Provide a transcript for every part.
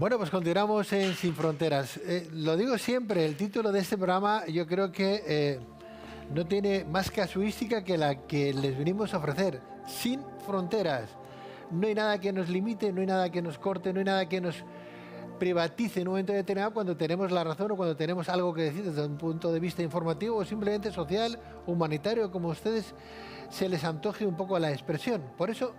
Bueno, pues continuamos en Sin Fronteras. Lo digo siempre, el título de este programa yo creo que no tiene más casuística que la que les venimos a ofrecer. Sin Fronteras. No hay nada que nos limite, no hay nada que nos corte, no hay nada que nos privatice en un momento determinado cuando tenemos la razón o cuando tenemos algo que decir desde un punto de vista informativo o simplemente social, humanitario, como a ustedes se les antoje un poco la expresión. Por eso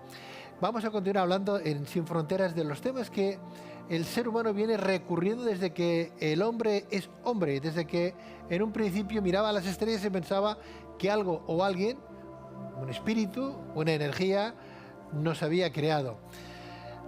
vamos a continuar hablando en Sin Fronteras de los temas que el ser humano viene recurriendo desde que el hombre es hombre, desde que en un principio miraba a las estrellas y pensaba que algo o alguien, un espíritu, una energía, nos había creado.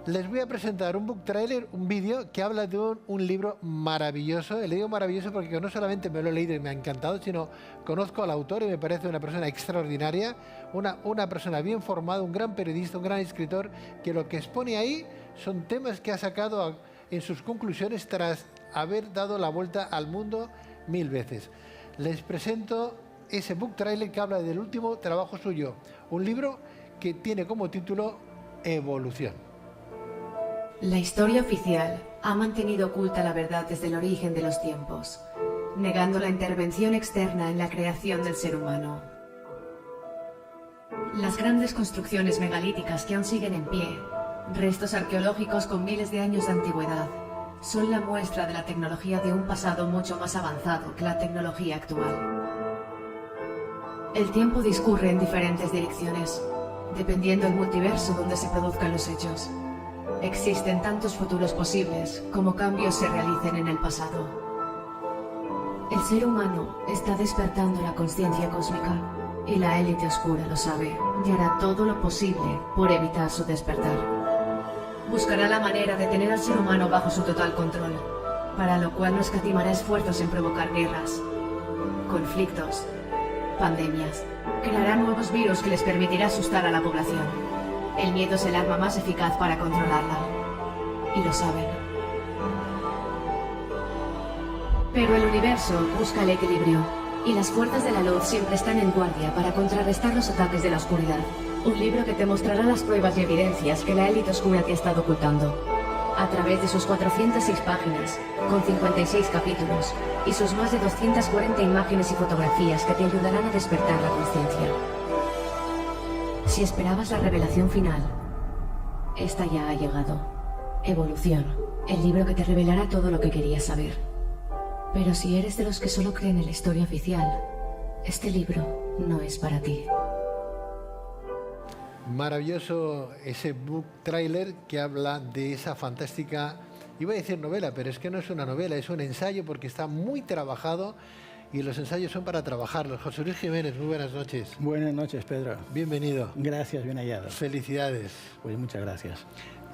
Les voy a presentar un book trailer, un vídeo que habla de un libro maravilloso. Le digo maravilloso porque no solamente me lo he leído y me ha encantado, sino conozco al autor y me parece una persona extraordinaria, una persona bien formada, un gran periodista, un gran escritor, que lo que expone ahí son temas que ha sacado en sus conclusiones tras haber dado la vuelta al mundo 1000 veces. Les presento ese book trailer que habla del último trabajo suyo, un libro que tiene como título Evolución. La historia oficial ha mantenido oculta la verdad desde el origen de los tiempos, negando la intervención externa en la creación del ser humano. Las grandes construcciones megalíticas que aún siguen en pie, restos arqueológicos con miles de años de antigüedad, son la muestra de la tecnología de un pasado mucho más avanzado que la tecnología actual. El tiempo discurre en diferentes direcciones, dependiendo del multiverso donde se produzcan los hechos. Existen tantos futuros posibles como cambios se realicen en el pasado. El ser humano está despertando la conciencia cósmica y la élite oscura lo sabe y hará todo lo posible por evitar su despertar. Buscará la manera de tener al ser humano bajo su total control, para lo cual no escatimará esfuerzos en provocar guerras, conflictos, pandemias. Creará nuevos virus que les permitirá asustar a la población. El miedo es el arma más eficaz para controlarla. Y lo saben. Pero el universo busca el equilibrio. Y las fuerzas de la luz siempre están en guardia para contrarrestar los ataques de la oscuridad. Un libro que te mostrará las pruebas y evidencias que la élite oscura te ha estado ocultando. A través de sus 406 páginas, con 56 capítulos, y sus más de 240 imágenes y fotografías que te ayudarán a despertar la conciencia. Si esperabas la revelación final, esta ya ha llegado. Evolución, el libro que te revelará todo lo que querías saber. Pero si eres de los que solo creen en la historia oficial, este libro no es para ti. Maravilloso ese book trailer que habla de esa fantástica, iba a decir novela, pero es que no es una novela, es un ensayo porque está muy trabajado y los ensayos son para trabajarlos. José Luis Jiménez, muy buenas noches. Buenas noches, Pedro. Bienvenido. Gracias, bien hallado. Felicidades. Pues muchas gracias.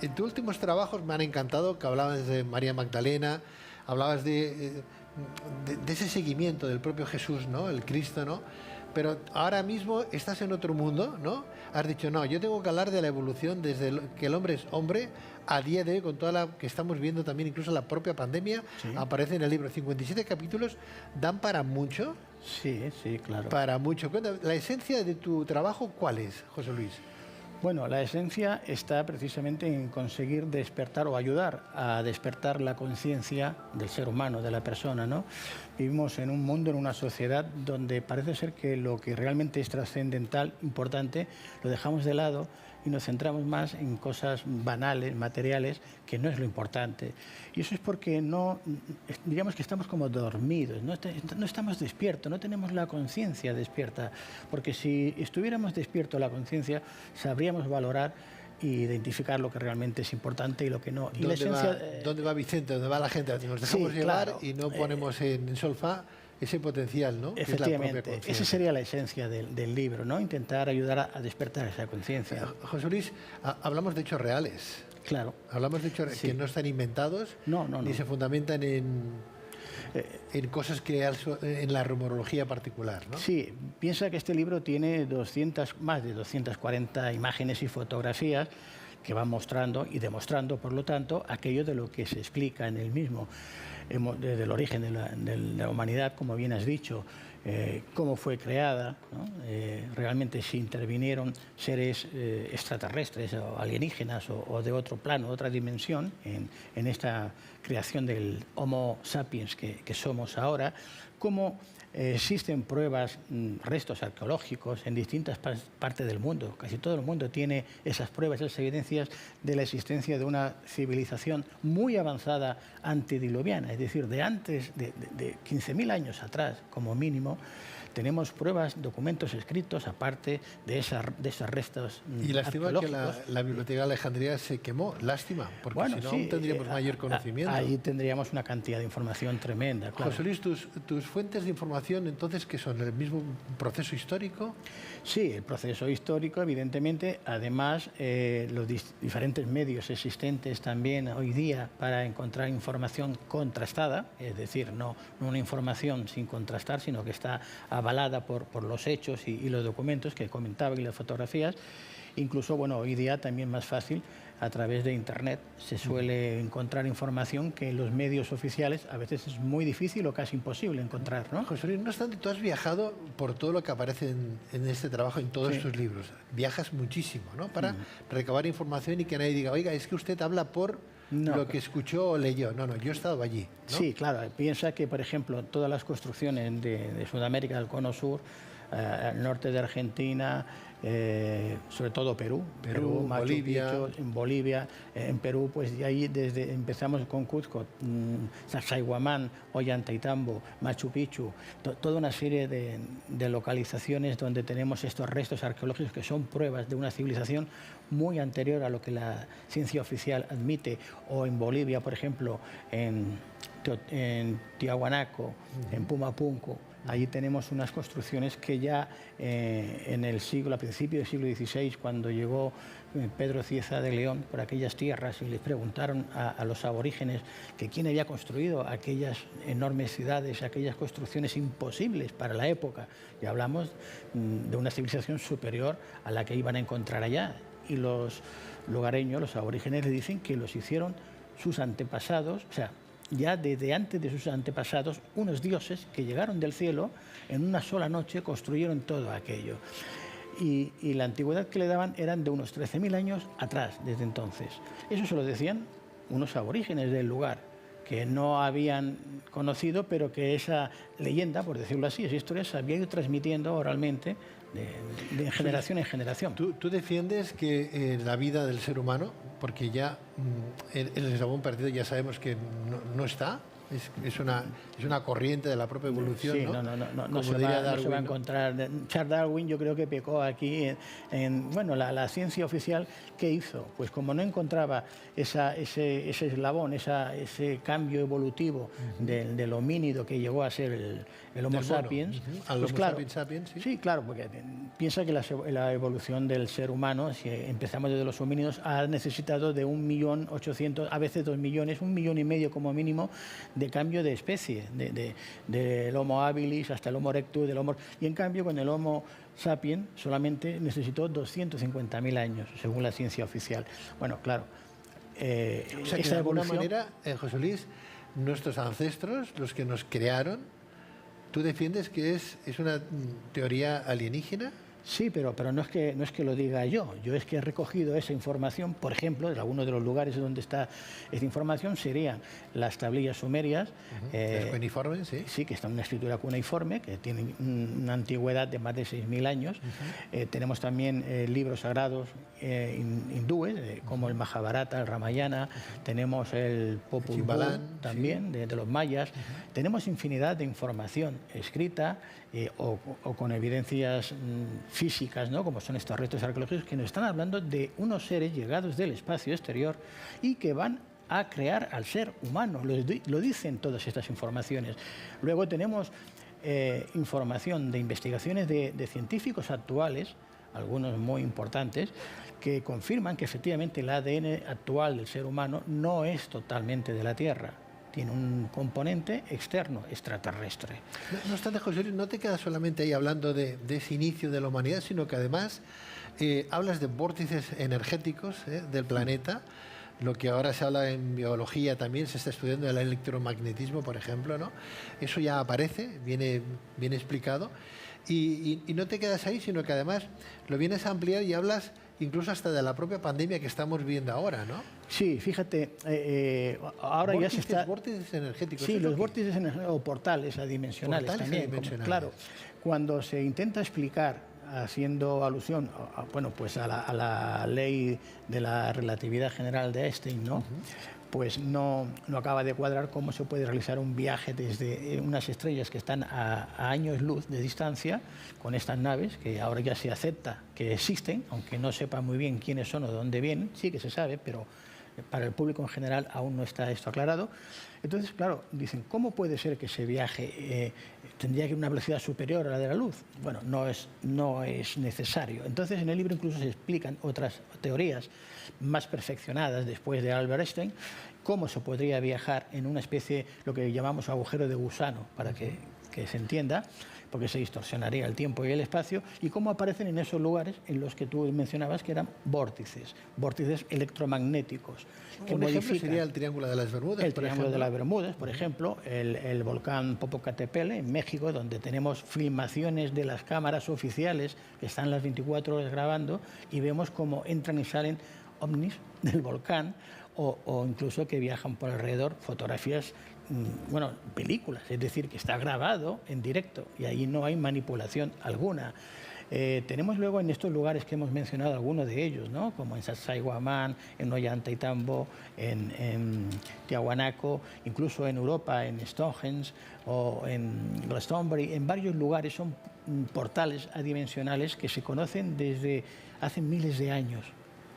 En tus últimos trabajos me han encantado, que hablabas de María Magdalena, hablabas de ese seguimiento del propio Jesús, ¿no? El Cristo, ¿no? Pero ahora mismo estás en otro mundo, ¿no? Has dicho, no, yo tengo que hablar de la evolución desde que el hombre es hombre a día de hoy, con toda la que estamos viendo también, incluso la propia pandemia, sí. Aparece en el libro. 57 capítulos, ¿dan para mucho? Sí, sí, claro. Para mucho. ¿La esencia de tu trabajo cuál es, José Luis? Bueno, la esencia está precisamente en conseguir despertar o ayudar a despertar la conciencia del ser humano, de la persona, ¿no? Vivimos en un mundo, en una sociedad donde parece ser que lo que realmente es trascendental, importante, lo dejamos de lado y nos centramos más en cosas banales, materiales, que no es lo importante. Y eso es porque no, digamos que estamos como dormidos, no estamos despiertos, no tenemos la conciencia despierta, porque si estuviéramos despiertos la conciencia, sabríamos valorar e identificar lo que realmente es importante y lo que no. Y la esencia, ¿Dónde va Vicente? ¿Dónde va la gente? Nos dejamos llevar, claro, y no ponemos en solfa ese potencial, ¿no? Efectivamente, esa sería la esencia del libro, ¿no? Intentar ayudar a despertar esa conciencia. José Luis, hablamos de hechos reales. Claro. Hablamos de hechos que no están inventados, ni se fundamentan en cosas que en la rumorología particular, ¿no? Sí, piensa que este libro tiene más de 240 imágenes y fotografías que van mostrando y demostrando, por lo tanto, aquello de lo que se explica en el mismo, desde el origen de la humanidad, como bien has dicho. cómo fue creada, ¿no? Realmente si intervinieron seres extraterrestres o alienígenas o de otro plano, otra dimensión en esta creación del Homo sapiens que somos ahora, cómo existen pruebas, restos arqueológicos en distintas partes del mundo. Casi todo el mundo tiene esas pruebas, esas evidencias de la existencia de una civilización muy avanzada antediluviana, es decir, de antes de 15.000 años atrás, como mínimo. Tenemos pruebas, documentos escritos, aparte de esos restos y lástima que arqueológicos. la Biblioteca de Alejandría se quemó, lástima, porque Bueno, si no sí, tendríamos mayor conocimiento. Ahí tendríamos una cantidad de información tremenda, claro. José Luis, tus fuentes de información, entonces, ¿qué son? ¿El mismo proceso histórico? Sí, el proceso histórico, evidentemente. Además, los diferentes medios existentes también hoy día para encontrar información contrastada, es decir, no una información sin contrastar, sino que está avalada por los hechos y los documentos que comentaba y las fotografías. Incluso, bueno, hoy día también más fácil, a través de Internet se suele encontrar información que en los medios oficiales a veces es muy difícil o casi imposible encontrar, ¿no? José Luis, no obstante, tú has viajado por todo lo que aparece en este trabajo, en todos estos libros. Viajas muchísimo, ¿no? Para recabar información y que nadie diga, oiga, es que usted habla por lo que escuchó o leyó. No, yo he estado allí, ¿no? Sí, claro. Piensa que, por ejemplo, todas las construcciones de Sudamérica, del Cono Sur, al norte de Argentina, sobre todo Perú, Machu Bolivia. Picchu, en Bolivia, en Perú, pues de ahí empezamos con Cuzco, Sacsayhuamán, Ollantaytambo, Machu Picchu, toda una serie de localizaciones donde tenemos estos restos arqueológicos que son pruebas de una civilización muy anterior a lo que la ciencia oficial admite, o en Bolivia, por ejemplo, en Tiahuanaco, en Pumapunku. Allí tenemos unas construcciones que ya a principios del siglo XVI, cuando llegó Pedro Cieza de León por aquellas tierras y les preguntaron a los aborígenes que quién había construido aquellas enormes ciudades, aquellas construcciones imposibles para la época. Y hablamos de una civilización superior a la que iban a encontrar allá. Y los lugareños, los aborígenes, le dicen que los hicieron sus antepasados, o sea, ya desde antes de sus antepasados, unos dioses que llegaron del cielo en una sola noche construyeron todo aquello. Y la antigüedad que le daban eran de unos 13.000 años atrás, desde entonces. Eso se lo decían unos aborígenes del lugar, que no habían conocido, pero que esa leyenda, por decirlo así, esa historia se había ido transmitiendo oralmente de generación en generación. ¿Tú defiendes que la vida del ser humano, porque ya el eslabón perdido ya sabemos que no está, es una corriente de la propia evolución, sí, ¿no? No se va a encontrar. Charles Darwin yo creo que pecó aquí bueno, la ciencia oficial, ¿qué hizo? Pues como no encontraba ese eslabón, ese cambio evolutivo del homínido que llegó a ser el Homo sapiens, al pues Homo claro, sapiens, ¿sí? Sí, claro, porque piensa que la evolución del ser humano, si empezamos desde los homínidos, ha necesitado de 1.800.000, a veces 2 millones, 1,5 millones como mínimo, de cambio de especie, del Homo habilis hasta el Homo erectus, y en cambio con el Homo sapiens solamente necesitó 250.000 años, según la ciencia oficial. Bueno, claro. O sea que de alguna manera, José Luis, nuestros ancestros, los que nos crearon, ¿tú defiendes que es una teoría alienígena? Sí, pero no es que lo diga yo. Yo es que he recogido esa información, por ejemplo, de algunos de los lugares donde está esta información serían las tablillas sumerias. Las cuneiformes, sí. Sí, que está en una escritura cuneiforme, que tiene una antigüedad de más de 6.000 años. Tenemos también libros sagrados hindúes, como el Mahabharata, el Ramayana. Tenemos el Popol Vuh también, de los mayas. Tenemos infinidad de información escrita o con evidencias físicas, ¿no? Como son estos restos arqueológicos que nos están hablando de unos seres llegados del espacio exterior y que van a crear al ser humano. Lo dicen todas estas informaciones. Luego tenemos información de investigaciones de científicos actuales, algunos muy importantes, que confirman que efectivamente el ADN actual del ser humano no es totalmente de la Tierra. Tiene un componente externo, extraterrestre. No obstante, José Luis, no te quedas solamente ahí hablando de ese inicio de la humanidad, sino que además hablas de vórtices energéticos del planeta, lo que ahora se habla en biología también, se está estudiando el electromagnetismo, por ejemplo, ¿no? Eso ya aparece, viene explicado. Y no te quedas ahí, sino que además lo vienes a ampliar y hablas incluso hasta de la propia pandemia que estamos viendo ahora, ¿no? Sí, fíjate, ahora ya se está... Vórtices energéticos. Sí, los vórtices energéticos, o portales adimensionales también. Adimensionales. Claro, cuando se intenta explicar, haciendo alusión bueno, pues a la ley de la relatividad general de Einstein, ¿no? Pues no acaba de cuadrar cómo se puede realizar un viaje desde unas estrellas que están a años luz de distancia con estas naves, que ahora ya se acepta que existen, aunque no sepa muy bien quiénes son o de dónde vienen, sí que se sabe, pero para el público en general aún no está esto aclarado. Entonces, claro, dicen, ¿cómo puede ser que ese viaje tendría que ir a una velocidad superior a la de la luz? Bueno, no es necesario. Entonces, en el libro incluso se explican otras teorías más perfeccionadas después de Albert Einstein, cómo se podría viajar en una especie, lo que llamamos agujero de gusano, para que se entienda, porque se distorsionaría el tiempo y el espacio, y cómo aparecen en esos lugares en los que tú mencionabas que eran vórtices electromagnéticos. Que un ejemplo sería el Triángulo de las Bermudas, el Triángulo de las Bermudas, por ejemplo, el volcán Popocatépetl en México, donde tenemos filmaciones de las cámaras oficiales que están las 24 horas grabando y vemos cómo entran y salen ovnis del volcán o incluso que viajan por alrededor, fotografías, bueno, películas, es decir, que está grabado en directo y ahí no hay manipulación alguna. Tenemos luego en estos lugares que hemos mencionado algunos de ellos, ¿no? Como en Sacsayhuamán, en Ollantaytambo, en Tiahuanaco, incluso en Europa, en Stonehenge o en Glastonbury, en varios lugares son portales adimensionales que se conocen desde hace miles de años.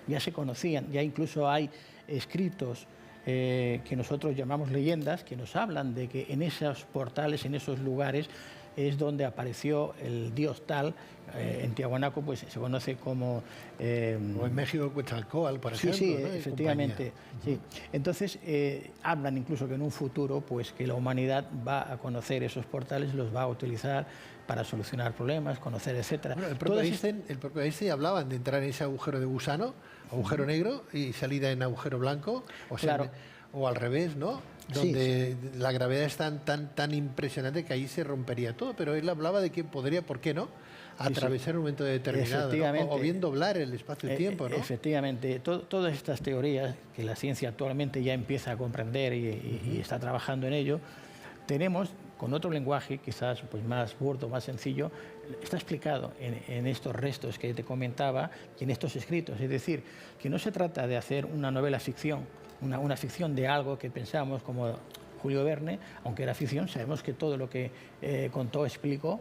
Ya se conocían, ya incluso hay escritos que nosotros llamamos leyendas, que nos hablan de que en esos portales, en esos lugares, es donde apareció el dios tal. En Tiahuanaco pues se conoce como... o en México, Quetzalcóatl, por ejemplo. Sí, ¿no? efectivamente. Sí. Entonces, hablan incluso que en un futuro pues que la humanidad va a conocer esos portales, los va a utilizar para solucionar problemas, conocer, etcétera. Bueno, el propio Einstein hablaban de entrar en ese agujero de gusano, agujero negro, y salida en agujero blanco, o al revés, ¿no? Donde la gravedad es tan impresionante que ahí se rompería todo, pero él hablaba de que podría, ¿por qué no?, atravesar un momento determinado, ¿no? O bien doblar el espacio-tiempo, ¿no? Efectivamente, todas estas teorías que la ciencia actualmente ya empieza a comprender y está trabajando en ello, tenemos con otro lenguaje, quizás pues más burdo, más sencillo, está explicado en estos restos que te comentaba y en estos escritos. Es decir, que no se trata de hacer una novela ficción, una ficción de algo que pensamos como Julio Verne, aunque era ficción, sabemos que todo lo que contó, explicó,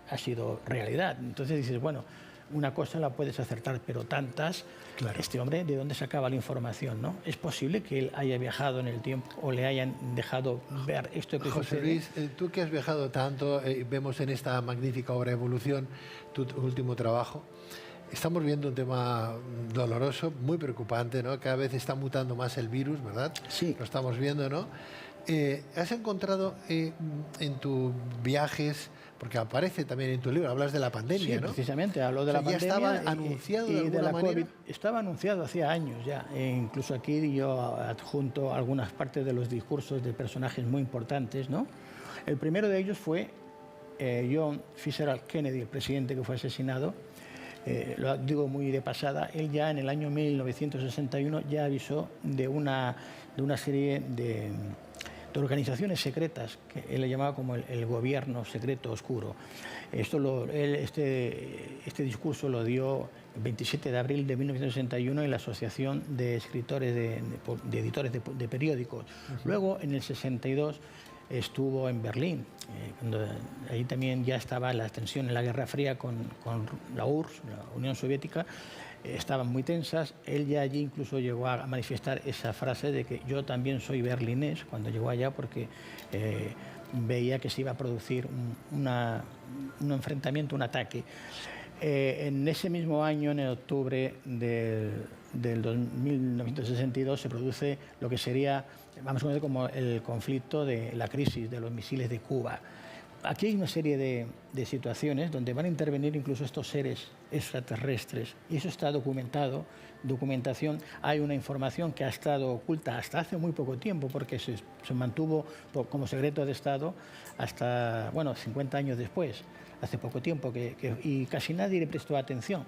ha sido realidad. Entonces dices, bueno, una cosa la puedes acertar, pero tantas, claro. Este hombre, ¿de dónde sacaba la información, no? ¿Es posible que él haya viajado en el tiempo o le hayan dejado ver esto que José sucede? Luis, tú que has viajado tanto, vemos en esta magnífica obra Evolución, tu último trabajo, estamos viendo un tema doloroso, muy preocupante, ¿no? Cada vez está mutando más el virus, ¿verdad? Sí. Lo estamos viendo, ¿no? ¿Has encontrado en tus viajes, porque aparece también en tu libro, hablas de la pandemia, sí, ¿no? Precisamente, hablo de la pandemia. Ya estaba anunciado de alguna manera. COVID. Estaba anunciado hacía años ya. Incluso aquí yo adjunto algunas partes de los discursos de personajes muy importantes, ¿no? El primero de ellos fue John Fitzgerald Kennedy, el presidente que fue asesinado. Lo digo muy de pasada, él ya en el año 1961 ya avisó de una serie de organizaciones secretas, que él le llamaba como el gobierno secreto oscuro. Este discurso lo dio el 27 de abril de 1961 en la Asociación de Escritores de Editores de Periódicos. Luego, en el 62, estuvo en Berlín, cuando ahí también ya estaba la tensión en la Guerra Fría con la URSS, la Unión Soviética, estaban muy tensas. Él ya allí incluso llegó a manifestar esa frase de que yo también soy berlinés, cuando llegó allá, porque veía que se iba a producir un enfrentamiento, un ataque. En ese mismo año, en octubre del 1962, se produce lo que sería, vamos a ver, como el conflicto de la crisis de los misiles de Cuba. aquí hay una serie de situaciones donde van a intervenir incluso estos seres extraterrestres, y eso está documentado, documentación. Hay una información que ha estado oculta hasta hace muy poco tiempo, porque se mantuvo como secreto de Estado hasta, bueno, 50 años después, hace poco tiempo, y casi nadie le prestó atención,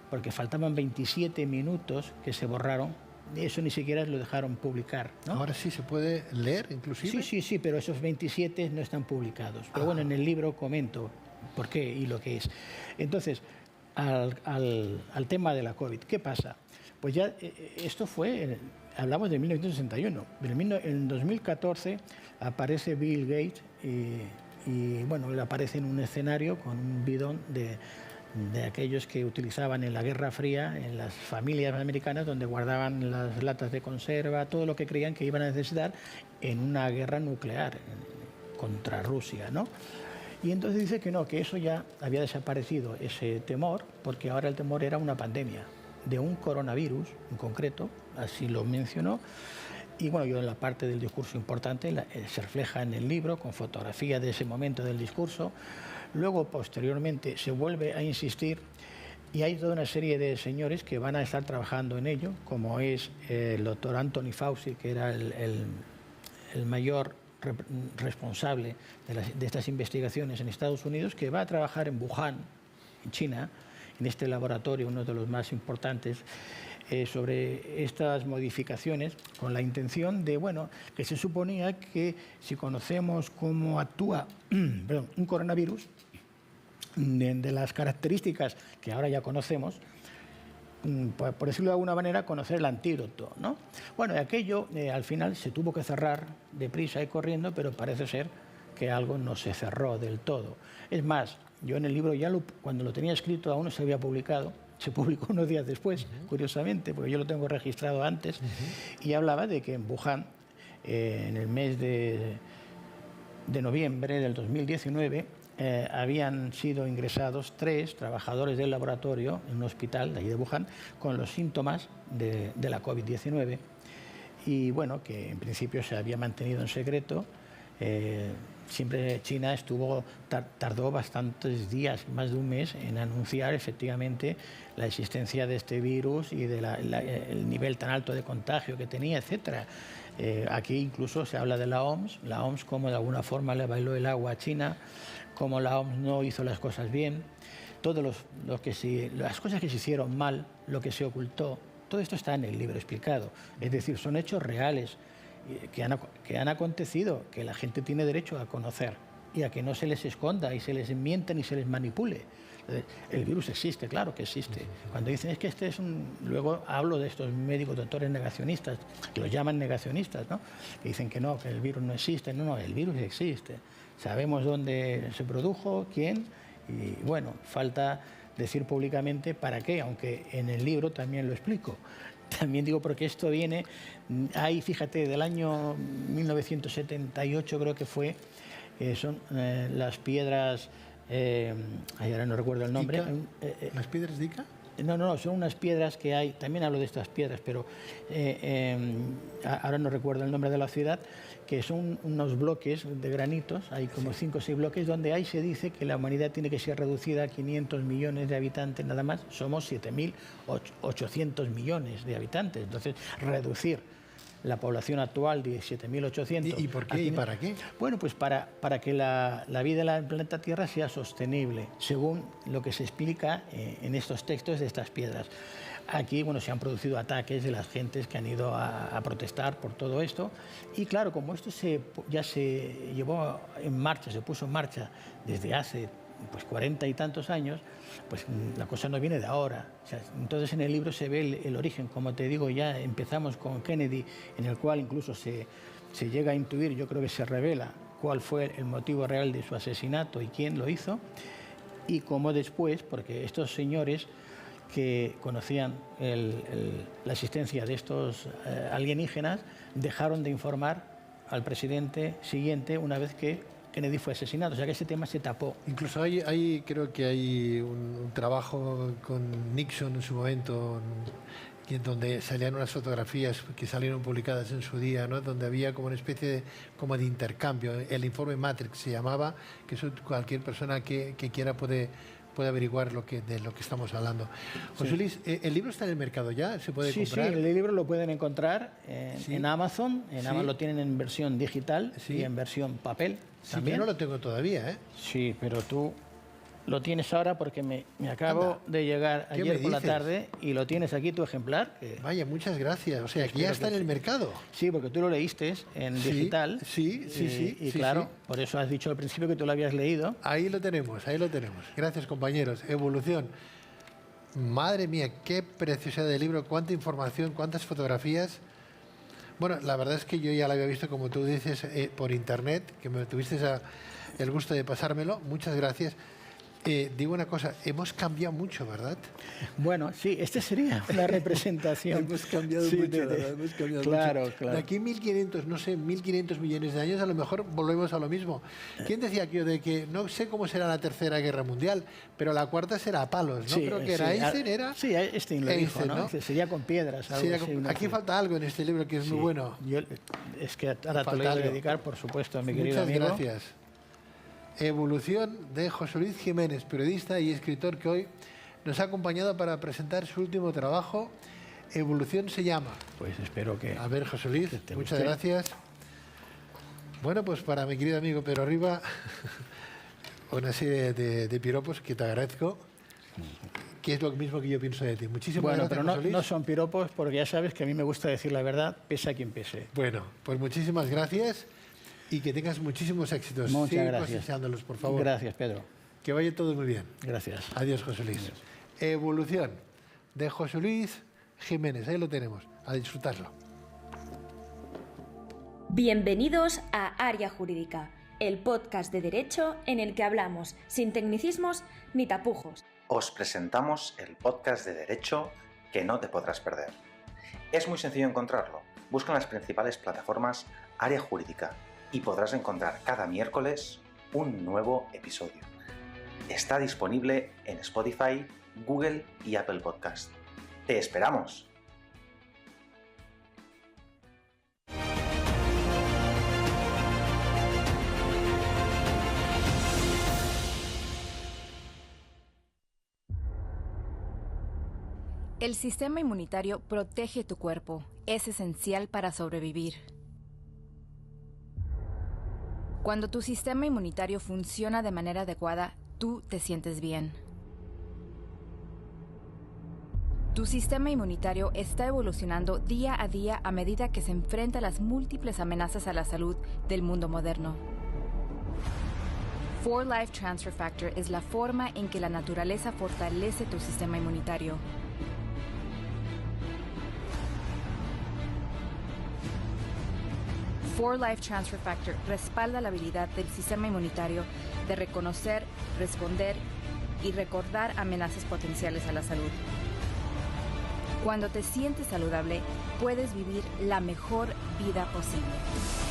porque faltaban 27 minutos que se borraron. Eso ni siquiera lo dejaron publicar, ¿no? Ahora sí se puede leer, inclusive. Sí, pero esos 27 no están publicados. Pero bueno, en el libro comento por qué y lo que es. Entonces, al tema de la COVID, ¿qué pasa? Pues ya esto fue, hablamos de 1961. En 2014 aparece Bill Gates y bueno, él aparece en un escenario con un bidón de aquellos que utilizaban en la Guerra Fría, en las familias americanas, donde guardaban las latas de conserva, todo lo que creían que iban a necesitar en una guerra nuclear contra Rusia, ¿no? Y entonces dice que no, que eso ya había desaparecido, ese temor, porque ahora el temor era una pandemia, de un coronavirus en concreto, así lo mencionó. Y bueno, yo en la parte del discurso importante se refleja en el libro, con fotografía de ese momento del discurso. Luego, posteriormente, se vuelve a insistir y hay toda una serie de señores que van a estar trabajando en ello, como es el doctor Anthony Fauci, que era el mayor responsable de estas investigaciones en Estados Unidos, que va a trabajar en Wuhan, en China, en este laboratorio, uno de los más importantes, sobre estas modificaciones, con la intención de, bueno, que se suponía que si conocemos cómo actúa un coronavirus, de las características que ahora ya conocemos, por decirlo de alguna manera, conocer el antídoto, ¿no? Bueno, aquello al final se tuvo que cerrar deprisa y corriendo, pero parece ser que algo no se cerró del todo. Es más, yo en el libro cuando lo tenía escrito aún no se había publicado, se publicó unos días después, curiosamente, porque yo lo tengo registrado antes, y hablaba de que en Wuhan, en el mes de noviembre del 2019, habían sido ingresados 3 trabajadores del laboratorio en un hospital de allí de Wuhan con los síntomas de la COVID-19, y bueno, que en principio se había mantenido en secreto. Siempre China tardó bastantes días, más de un mes, en anunciar efectivamente la existencia de este virus y el nivel tan alto de contagio que tenía, etcétera. Aquí incluso se habla de la OMS como de alguna forma le bailó el agua a China, como la OMS no hizo las cosas bien, las cosas que se hicieron mal, lo que se ocultó, todo esto está en el libro explicado. Es decir, son hechos reales que han acontecido, que la gente tiene derecho a conocer y a que no se les esconda y se les mienta ni se les manipule. El virus existe, claro que existe. Cuando dicen es que este es luego hablo de estos médicos, doctores negacionistas, que los llaman negacionistas, ¿no? Que dicen que no, que el virus no existe. No, el virus existe. Sabemos dónde se produjo, quién, y bueno, falta decir públicamente para qué, aunque en el libro también lo explico. También digo porque esto viene, ahí fíjate, del año 1978 creo que fue, son las piedras, ahora no recuerdo el nombre. ¿Las piedras de Ica? No, son unas piedras que hay, también hablo de estas piedras, pero ahora no recuerdo el nombre de la ciudad, que son unos bloques de granitos, hay como 5 o 6 bloques, donde ahí se dice que la humanidad tiene que ser reducida a 500 millones de habitantes nada más, somos 7.800 millones de habitantes, entonces reducir la población actual de 7.800... ¿Y por qué? ¿Y para qué? Bueno, pues para que la vida en el planeta Tierra sea sostenible, según lo que se explica en estos textos de estas piedras. Aquí, bueno, se han producido ataques de las gentes que han ido a protestar por todo esto. Y claro, como esto ya se llevó en marcha, se puso en marcha desde hace 40 y tantos años, pues la cosa no viene de ahora. O sea, entonces en el libro se ve el origen. Como te digo, ya empezamos con Kennedy, en el cual incluso se llega a intuir, yo creo que se revela cuál fue el motivo real de su asesinato y quién lo hizo. Y cómo después, porque estos señores que conocían la existencia de estos alienígenas, dejaron de informar al presidente siguiente una vez que Kennedy fue asesinado. O sea que ese tema se tapó. Incluso creo que hay un trabajo con Nixon en su momento y en donde salían unas fotografías que salieron publicadas en su día, ¿no? Donde había como una especie de intercambio. El informe Matrix se llamaba, que eso cualquier persona que quiera puede averiguar de lo que estamos hablando. José Luis, ¿el libro está en el mercado ya? ¿Se puede comprar? Sí, el libro lo pueden encontrar en Amazon. En Amazon lo tienen en versión digital y en versión papel también. Yo no lo tengo todavía, ¿eh? Sí, pero tú lo tienes ahora porque me acabo de llegar ayer por la tarde y lo tienes aquí, tu ejemplar. Vaya, muchas gracias. O sea, que ya está en el mercado. Sí, porque tú lo leíste en digital. Sí. Y claro, por eso has dicho al principio que tú lo habías leído. Ahí lo tenemos. Gracias, compañeros. Evolución. Madre mía, qué preciosidad de libro, cuánta información, cuántas fotografías. Bueno, la verdad es que yo ya lo había visto, como tú dices, por internet, que me tuviste el gusto de pasármelo. Muchas gracias. Digo una cosa, hemos cambiado mucho, ¿verdad? Bueno, sí, este sería una representación. Hemos cambiado mucho, ¿verdad? Hemos cambiado mucho. De aquí 1.500, no sé, 1.500 millones de años, a lo mejor volvemos a lo mismo. ¿Quién decía aquello de que no sé cómo será la Tercera Guerra Mundial, pero la cuarta será a palos, ¿no? Creo que era Einstein, ¿era? Sí, Einstein lo dijo, ¿no? Sería con piedras. Aquí falta algo en este libro que es muy bueno. Es que ahora te lo voy a dedicar, por supuesto, a mi querido amigo. Muchas gracias. Evolución, de José Luis Jiménez, periodista y escritor que hoy nos ha acompañado para presentar su último trabajo. Evolución se llama. Pues espero que... A ver, José Luis, muchas gracias. Bueno, pues para mi querido amigo Pedro Riba, una serie de piropos que te agradezco, que es lo mismo que yo pienso de ti. Muchísimas gracias, pero José Luis. No son piropos, porque ya sabes que a mí me gusta decir la verdad, pese a quien pese. Bueno, pues muchísimas gracias. Y que tengas muchísimos éxitos. Muchas gracias. Cosechándolos, por favor. Gracias, Pedro. Que vaya todo muy bien. Gracias. Adiós, José Luis. Adiós. Evolución, de José Luis Jiménez. Ahí lo tenemos. A disfrutarlo. Bienvenidos a Área Jurídica, el podcast de Derecho en el que hablamos sin tecnicismos ni tapujos. Os presentamos el podcast de Derecho que no te podrás perder. Es muy sencillo encontrarlo. Busca en las principales plataformas Área Jurídica y podrás encontrar cada miércoles un nuevo episodio. Está disponible en Spotify, Google y Apple Podcast. ¡Te esperamos! El sistema inmunitario protege tu cuerpo. Es esencial para sobrevivir. Cuando tu sistema inmunitario funciona de manera adecuada, tú te sientes bien. Tu sistema inmunitario está evolucionando día a día a medida que se enfrenta a las múltiples amenazas a la salud del mundo moderno. 4Life Transfer Factor es la forma en que la naturaleza fortalece tu sistema inmunitario. Life Transfer Factor respalda la habilidad del sistema inmunitario de reconocer, responder y recordar amenazas potenciales a la salud. Cuando te sientes saludable, puedes vivir la mejor vida posible.